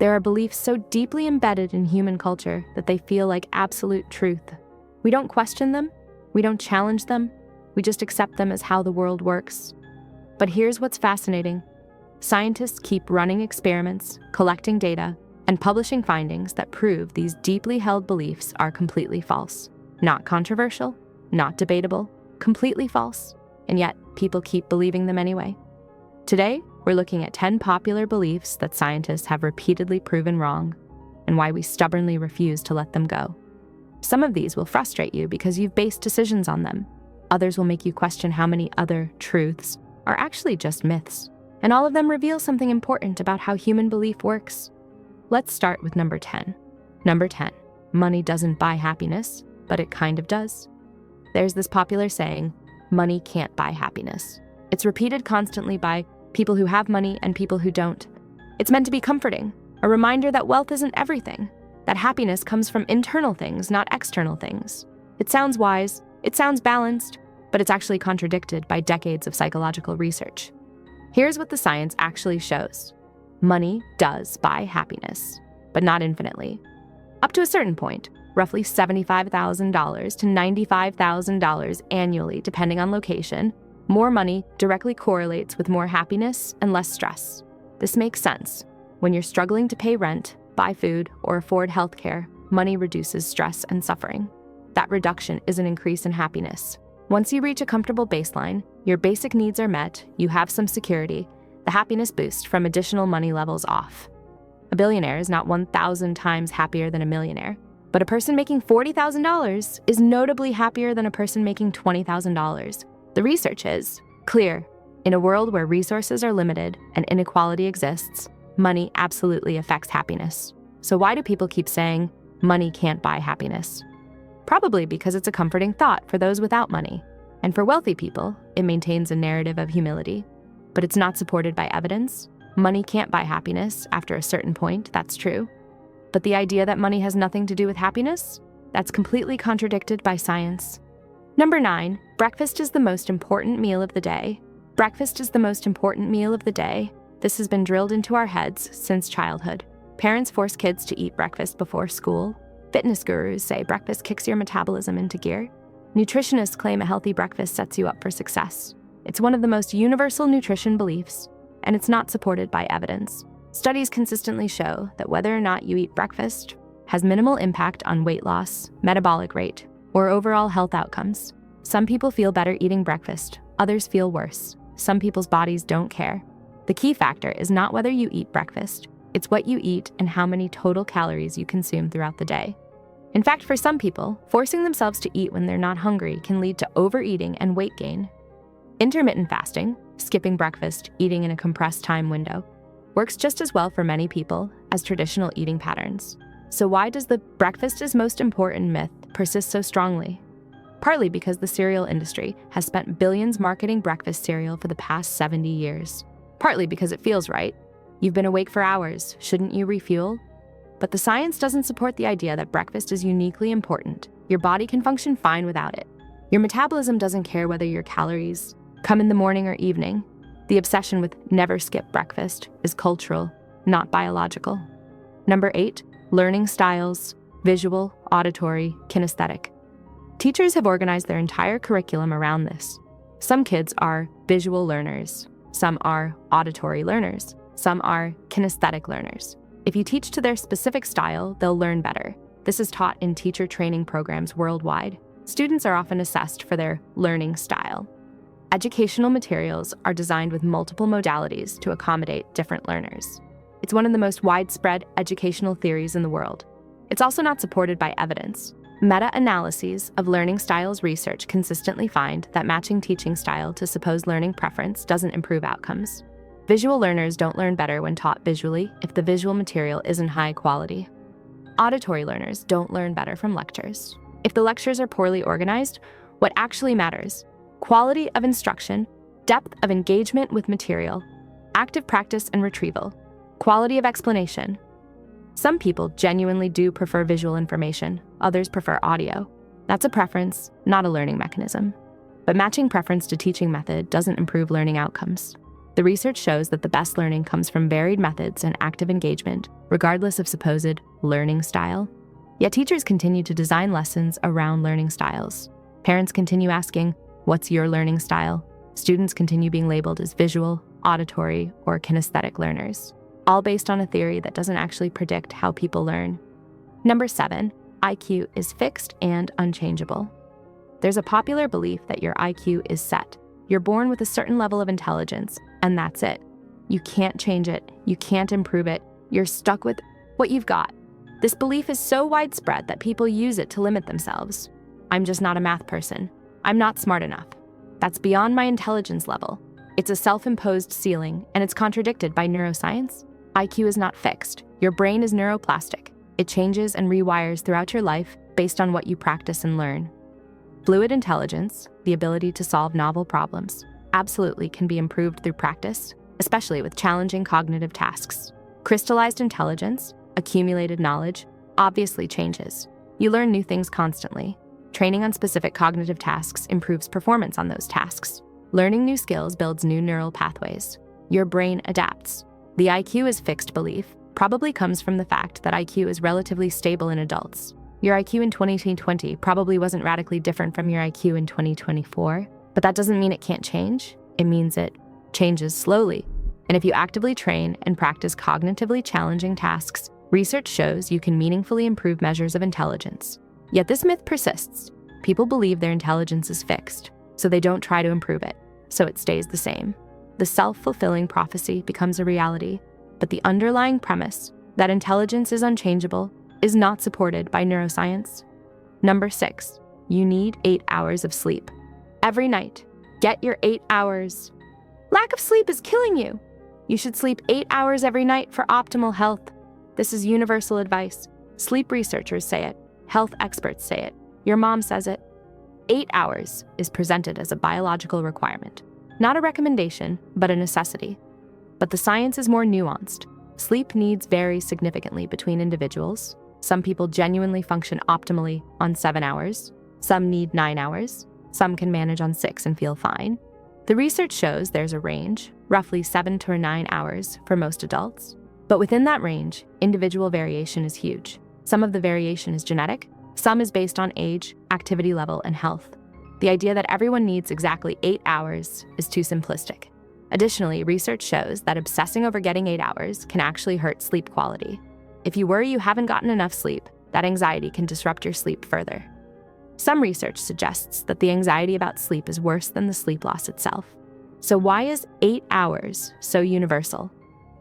There are beliefs so deeply embedded in human culture that they feel like absolute truth. We don't question them, we don't challenge them, we just accept them as how the world works. But here's what's fascinating. Scientists keep running experiments, collecting data, and publishing findings that prove these deeply held beliefs are completely false. Not controversial, not debatable, completely false, and yet people keep believing them anyway. Today, we're looking at 10 popular beliefs that scientists have repeatedly proven wrong, and why we stubbornly refuse to let them go. Some of these will frustrate you because you've based decisions on them. Others will make you question how many other truths are actually just myths, and all of them reveal something important about how human belief works. Let's start with number 10. Number 10, money doesn't buy happiness, but it kind of does. There's this popular saying, money can't buy happiness. It's repeated constantly by people who have money and people who don't. It's meant to be comforting, a reminder that wealth isn't everything, that happiness comes from internal things, not external things. It sounds wise, it sounds balanced, but it's actually contradicted by decades of psychological research. Here's what the science actually shows. Money does buy happiness, but not infinitely. Up to a certain point, roughly $75,000 to $95,000 annually, depending on location, more money directly correlates with more happiness and less stress. This makes sense. When you're struggling to pay rent, buy food, or afford healthcare, money reduces stress and suffering. That reduction is an increase in happiness. Once you reach a comfortable baseline, your basic needs are met, you have some security, the happiness boost from additional money levels off. A billionaire is not 1,000 times happier than a millionaire, but a person making $40,000 is notably happier than a person making $20,000. The research is clear. In a world where resources are limited and inequality exists, money absolutely affects happiness. So why do people keep saying, money can't buy happiness? Probably because it's a comforting thought for those without money. And for wealthy people, it maintains a narrative of humility. But it's not supported by evidence. Money can't buy happiness after a certain point, that's true. But the idea that money has nothing to do with happiness? That's completely contradicted by science. Number 9, breakfast is the most important meal of the day. Breakfast is the most important meal of the day. This has been drilled into our heads since childhood. Parents force kids to eat breakfast before school. Fitness gurus say breakfast kicks your metabolism into gear. Nutritionists claim a healthy breakfast sets you up for success. It's one of the most universal nutrition beliefs, and it's not supported by evidence. Studies consistently show that whether or not you eat breakfast has minimal impact on weight loss, metabolic rate, or overall health outcomes. Some people feel better eating breakfast, others feel worse. Some people's bodies don't care. The key factor is not whether you eat breakfast, it's what you eat and how many total calories you consume throughout the day. In fact, for some people, forcing themselves to eat when they're not hungry can lead to overeating and weight gain. Intermittent fasting, skipping breakfast, eating in a compressed time window, works just as well for many people as traditional eating patterns. So why does the breakfast is most important myth persist so strongly? Partly because the cereal industry has spent billions marketing breakfast cereal for the past 70 years. Partly because it feels right. You've been awake for hours, shouldn't you refuel? But the science doesn't support the idea that breakfast is uniquely important. Your body can function fine without it. Your metabolism doesn't care whether your calories come in the morning or evening. The obsession with never skip breakfast is cultural, not biological. Number 8, learning styles, visual, auditory, kinesthetic. Teachers have organized their entire curriculum around this. Some kids are visual learners, some are auditory learners, some are kinesthetic learners. If you teach to their specific style, they'll learn better. This is taught in teacher training programs worldwide. Students are often assessed for their learning style. Educational materials are designed with multiple modalities to accommodate different learners. It's one of the most widespread educational theories in the world. It's also not supported by evidence. Meta-analyses of learning styles research consistently find that matching teaching style to supposed learning preference doesn't improve outcomes. Visual learners don't learn better when taught visually if the visual material isn't high quality. Auditory learners don't learn better from lectures. If the lectures are poorly organized, what actually matters? Quality of instruction, depth of engagement with material, active practice and retrieval, quality of explanation. Some people genuinely do prefer visual information, others prefer audio. That's a preference, not a learning mechanism. But matching preference to teaching method doesn't improve learning outcomes. The research shows that the best learning comes from varied methods and active engagement, regardless of supposed learning style. Yet teachers continue to design lessons around learning styles. Parents continue asking, "What's your learning style?" Students continue being labeled as visual, auditory, or kinesthetic learners, all based on a theory that doesn't actually predict how people learn. Number 7, IQ is fixed and unchangeable. There's a popular belief that your IQ is set. You're born with a certain level of intelligence, and that's it. You can't change it. You can't improve it. You're stuck with what you've got. This belief is so widespread that people use it to limit themselves. I'm just not a math person. I'm not smart enough. That's beyond my intelligence level. It's a self-imposed ceiling, and it's contradicted by neuroscience. IQ is not fixed. Your brain is neuroplastic. It changes and rewires throughout your life based on what you practice and learn. Fluid intelligence, the ability to solve novel problems, absolutely can be improved through practice, especially with challenging cognitive tasks. Crystallized intelligence, accumulated knowledge, obviously changes. You learn new things constantly. Training on specific cognitive tasks improves performance on those tasks. Learning new skills builds new neural pathways. Your brain adapts. The IQ is fixed belief probably comes from the fact that IQ is relatively stable in adults. Your IQ in 2020 probably wasn't radically different from your IQ in 2024, but that doesn't mean it can't change. It means it changes slowly. And if you actively train and practice cognitively challenging tasks, research shows you can meaningfully improve measures of intelligence. Yet this myth persists. People believe their intelligence is fixed, so they don't try to improve it, so it stays the same. The self-fulfilling prophecy becomes a reality, but the underlying premise that intelligence is unchangeable is not supported by neuroscience. Number 6, you need 8 hours of sleep. Every night, get your 8 hours. Lack of sleep is killing you. You should sleep 8 hours every night for optimal health. This is universal advice. Sleep researchers say it. Health experts say it. Your mom says it. 8 hours is presented as a biological requirement. Not a recommendation, but a necessity. But the science is more nuanced. Sleep needs vary significantly between individuals. Some people genuinely function optimally on 7 hours. Some need 9 hours. Some can manage on 6 and feel fine. The research shows there's a range, roughly 7 to 9 hours for most adults. But within that range, individual variation is huge. Some of the variation is genetic. Some is based on age, activity level, and health. The idea that everyone needs exactly 8 hours is too simplistic. Additionally, research shows that obsessing over getting 8 hours can actually hurt sleep quality. If you worry you haven't gotten enough sleep, that anxiety can disrupt your sleep further. Some research suggests that the anxiety about sleep is worse than the sleep loss itself. So why is 8 hours so universal?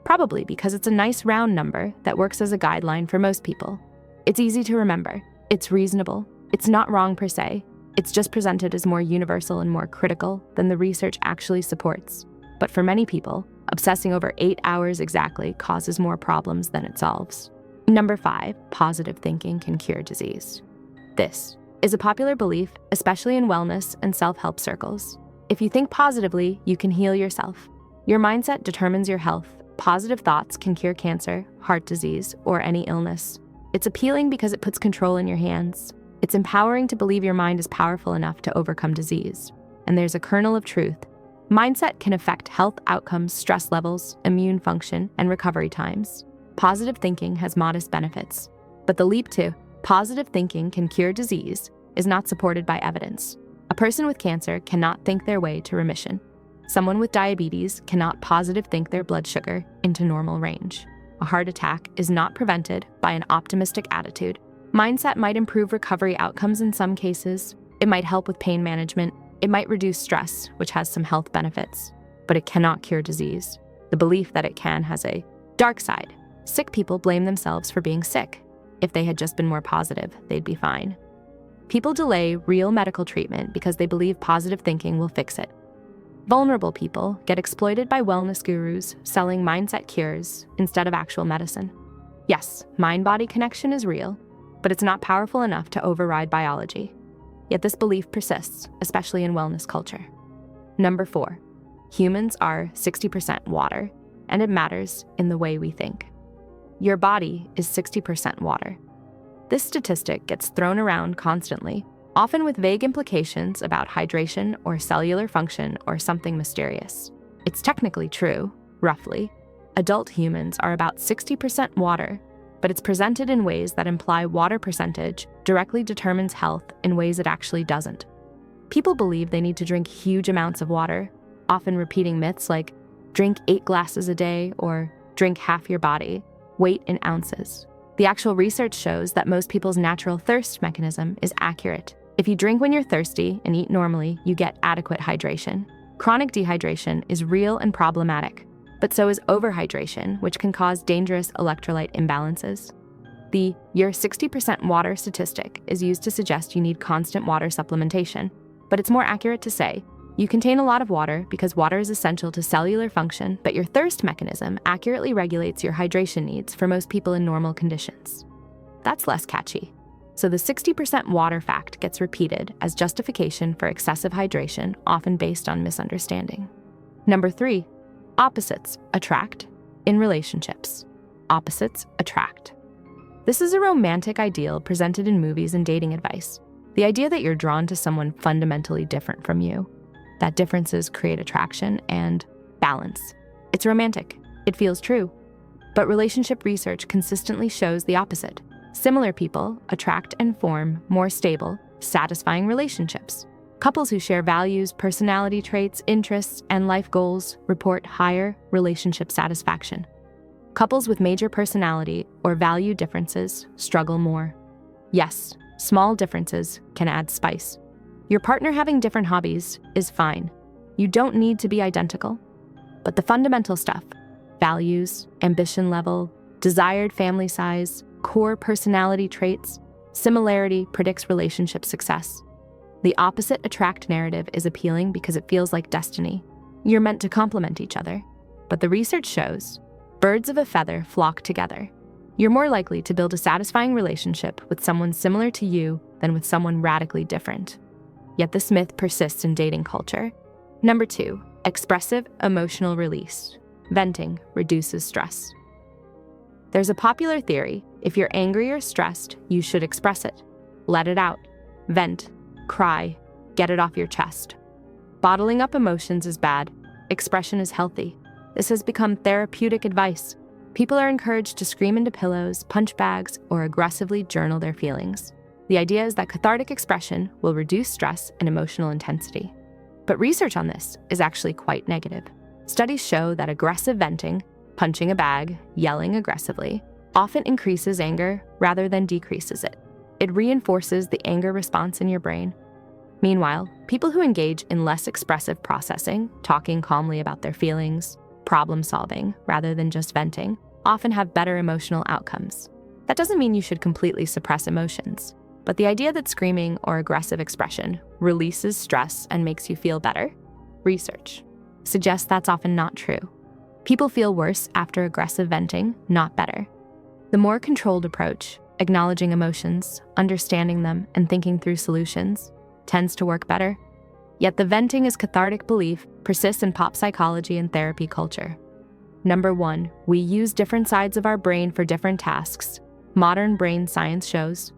Probably because it's a nice round number that works as a guideline for most people. It's easy to remember. It's reasonable. It's not wrong per se. It's just presented as more universal and more critical than the research actually supports. But for many people, obsessing over 8 hours exactly causes more problems than it solves. Number 5, positive thinking can cure disease. This is a popular belief, especially in wellness and self-help circles. If you think positively, you can heal yourself. Your mindset determines your health. Positive thoughts can cure cancer, heart disease, or any illness. It's appealing because it puts control in your hands. It's empowering to believe your mind is powerful enough to overcome disease. And there's a kernel of truth. Mindset can affect health outcomes, stress levels, immune function, and recovery times. Positive thinking has modest benefits, but the leap to positive thinking can cure disease is not supported by evidence. A person with cancer cannot think their way to remission. Someone with diabetes cannot positive think their blood sugar into normal range. A heart attack is not prevented by an optimistic attitude. Mindset might improve recovery outcomes in some cases. It might help with pain management. It might reduce stress, which has some health benefits, but it cannot cure disease. The belief that it can has a dark side. Sick people blame themselves for being sick. If they had just been more positive, they'd be fine. People delay real medical treatment because they believe positive thinking will fix it. Vulnerable people get exploited by wellness gurus selling mindset cures instead of actual medicine. Yes, mind-body connection is real, but it's not powerful enough to override biology. Yet this belief persists, especially in wellness culture. Number 4, humans are 60% water, and it matters in the way we think. Your body is 60% water. This statistic gets thrown around constantly, often with vague implications about hydration or cellular function or something mysterious. It's technically true, roughly. Adult humans are about 60% water, but it's presented in ways that imply water percentage directly determines health in ways it actually doesn't. People believe they need to drink huge amounts of water, often repeating myths like drink 8 glasses a day or drink half your body, weight in ounces. The actual research shows that most people's natural thirst mechanism is accurate. If you drink when you're thirsty and eat normally, you get adequate hydration. Chronic dehydration is real and problematic, but so is overhydration, which can cause dangerous electrolyte imbalances. The "you're 60% water" statistic is used to suggest you need constant water supplementation, but it's more accurate to say you contain a lot of water because water is essential to cellular function, but your thirst mechanism accurately regulates your hydration needs for most people in normal conditions. That's less catchy. So the 60% water fact gets repeated as justification for excessive hydration, often based on misunderstanding. Number 3, opposites attract in relationships. Opposites attract. This is a romantic ideal presented in movies and dating advice. The idea that you're drawn to someone fundamentally different from you, that differences create attraction and balance. It's romantic. It feels true. But relationship research consistently shows the opposite. Similar people attract and form more stable, satisfying relationships. Couples who share values, personality traits, interests, and life goals report higher relationship satisfaction. Couples with major personality or value differences struggle more. Yes, small differences can add spice. Your partner having different hobbies is fine. You don't need to be identical. But the fundamental stuff, values, ambition level, desired family size, core personality traits, similarity predicts relationship success. The opposite attract narrative is appealing because it feels like destiny. You're meant to complement each other. But the research shows birds of a feather flock together. You're more likely to build a satisfying relationship with someone similar to you than with someone radically different. Yet this myth persists in dating culture. Number 2, expressive emotional release. Venting reduces stress. There's a popular theory: if you're angry or stressed, you should express it. Let it out. Vent. Cry. Get it off your chest. Bottling up emotions is bad. Expression is healthy. This has become therapeutic advice. People are encouraged to scream into pillows, punch bags, or aggressively journal their feelings. The idea is that cathartic expression will reduce stress and emotional intensity. But research on this is actually quite negative. Studies show that aggressive venting, punching a bag, yelling aggressively, often increases anger rather than decreases it. It reinforces the anger response in your brain. Meanwhile, people who engage in less expressive processing, talking calmly about their feelings, problem solving rather than just venting, often have better emotional outcomes. That doesn't mean you should completely suppress emotions, but the idea that screaming or aggressive expression releases stress and makes you feel better, research suggests that's often not true. People feel worse after aggressive venting, not better. The more controlled approach, acknowledging emotions, understanding them, and thinking through solutions, tends to work better. Yet the venting is cathartic belief persists in pop psychology and therapy culture. Number 1, we use different sides of our brain for different tasks. Modern brain science shows.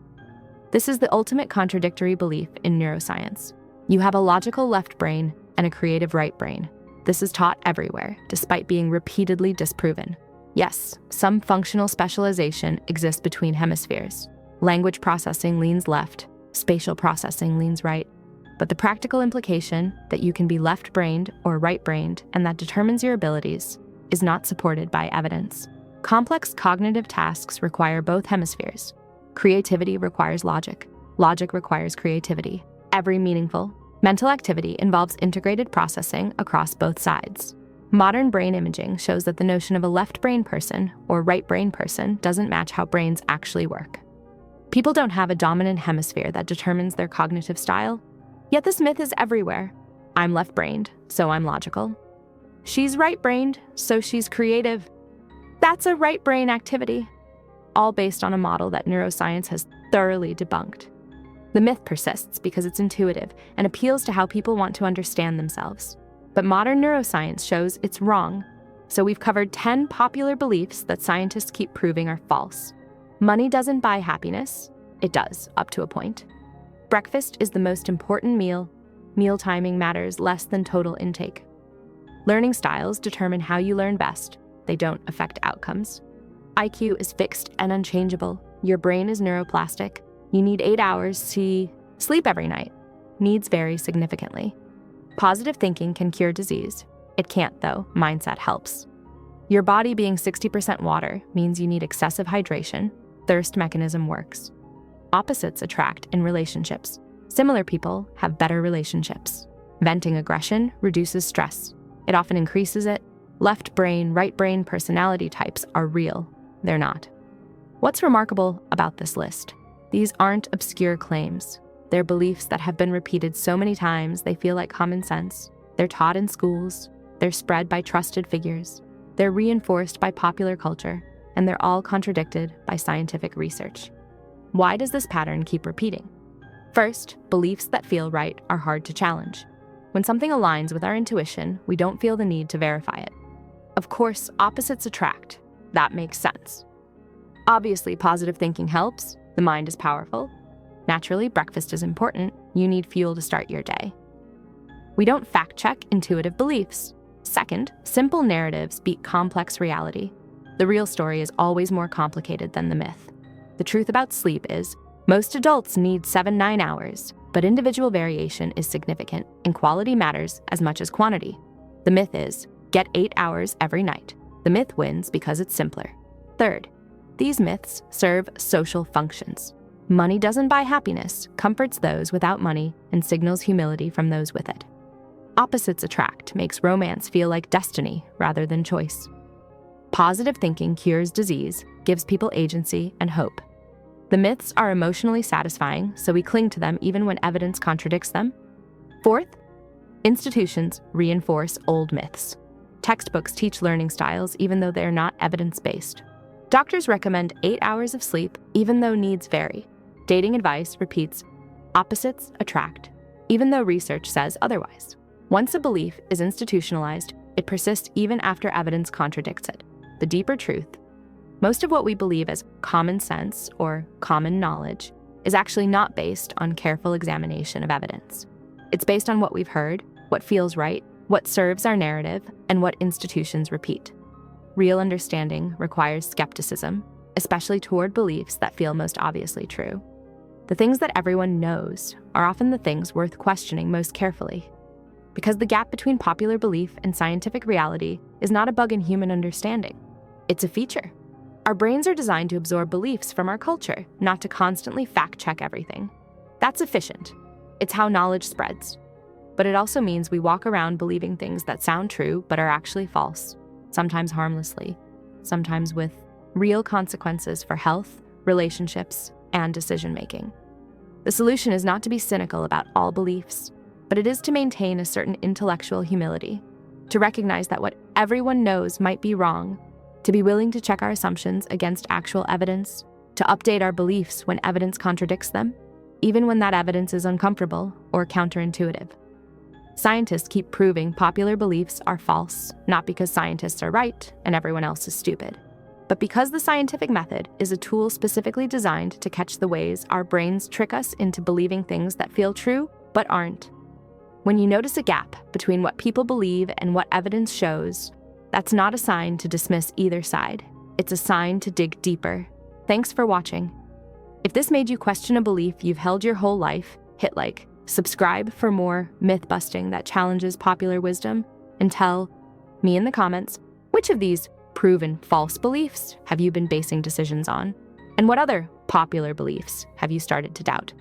This is the ultimate contradictory belief in neuroscience. You have a logical left brain and a creative right brain. This is taught everywhere, despite being repeatedly disproven. Yes, some functional specialization exists between hemispheres. Language processing leans left, spatial processing leans right. But the practical implication that you can be left-brained or right-brained and that determines your abilities is not supported by evidence. Complex cognitive tasks require both hemispheres. Creativity requires logic. Logic requires creativity. Every meaningful mental activity involves integrated processing across both sides. Modern brain imaging shows that the notion of a left brain person or right brain person doesn't match how brains actually work. People don't have a dominant hemisphere that determines their cognitive style, yet this myth is everywhere. I'm left-brained, so I'm logical. She's right-brained, so she's creative. That's a right brain activity, all based on a model that neuroscience has thoroughly debunked. The myth persists because it's intuitive and appeals to how people want to understand themselves. But modern neuroscience shows it's wrong. So we've covered 10 popular beliefs that scientists keep proving are false. Money doesn't buy happiness. It does, up to a point. Breakfast is the most important meal. Meal timing matters less than total intake. Learning styles determine how you learn best. They don't affect outcomes. IQ is fixed and unchangeable. Your brain is neuroplastic. You need 8 hours to sleep every night. Needs vary significantly. Positive thinking can cure disease. It can't, though. Mindset helps. Your body being 60% water means you need excessive hydration. Thirst mechanism works. Opposites attract in relationships. Similar people have better relationships. Venting aggression reduces stress. It often increases it. Left brain, right brain personality types are real. They're not. What's remarkable about this list? These aren't obscure claims. They're beliefs that have been repeated so many times they feel like common sense. They're taught in schools. They're spread by trusted figures. They're reinforced by popular culture. And they're all contradicted by scientific research. Why does this pattern keep repeating? First, beliefs that feel right are hard to challenge. When something aligns with our intuition, we don't feel the need to verify it. Of course, opposites attract. That makes sense. Obviously, positive thinking helps. The mind is powerful. Naturally, breakfast is important. You need fuel to start your day. We don't fact-check intuitive beliefs. Second, simple narratives beat complex reality. The real story is always more complicated than the myth. The truth about sleep is, most adults need 7-9 hours, but individual variation is significant, and quality matters as much as quantity. The myth is, get 8 hours every night. The myth wins because it's simpler. Third, these myths serve social functions. Money doesn't buy happiness, comforts those without money, and signals humility from those with it. Opposites attract makes romance feel like destiny rather than choice. Positive thinking cures disease, gives people agency and hope. The myths are emotionally satisfying, so we cling to them even when evidence contradicts them. Fourth, institutions reinforce old myths. Textbooks teach learning styles even though they are not evidence-based. Doctors recommend 8 hours of sleep even though needs vary. Dating advice repeats, opposites attract, even though research says otherwise. Once a belief is institutionalized, it persists even after evidence contradicts it. The deeper truth, most of what we believe as common sense or common knowledge is actually not based on careful examination of evidence. It's based on what we've heard, what feels right, what serves our narrative, and what institutions repeat. Real understanding requires skepticism, especially toward beliefs that feel most obviously true. The things that everyone knows are often the things worth questioning most carefully. Because the gap between popular belief and scientific reality is not a bug in human understanding. It's a feature. Our brains are designed to absorb beliefs from our culture, not to constantly fact-check everything. That's efficient. It's how knowledge spreads. But it also means we walk around believing things that sound true but are actually false, sometimes harmlessly, sometimes with real consequences for health, relationships, and decision-making. The solution is not to be cynical about all beliefs, but it is to maintain a certain intellectual humility, to recognize that what everyone knows might be wrong, to be willing to check our assumptions against actual evidence, to update our beliefs when evidence contradicts them, even when that evidence is uncomfortable or counterintuitive. Scientists keep proving popular beliefs are false, not because scientists are right and everyone else is stupid, but because the scientific method is a tool specifically designed to catch the ways our brains trick us into believing things that feel true but aren't. When you notice a gap between what people believe and what evidence shows, that's not a sign to dismiss either side. It's a sign to dig deeper. Thanks for watching. If this made you question a belief you've held your whole life, hit like, subscribe for more myth-busting that challenges popular wisdom, and tell me in the comments, which of these proven false beliefs have you been basing decisions on? And what other popular beliefs have you started to doubt?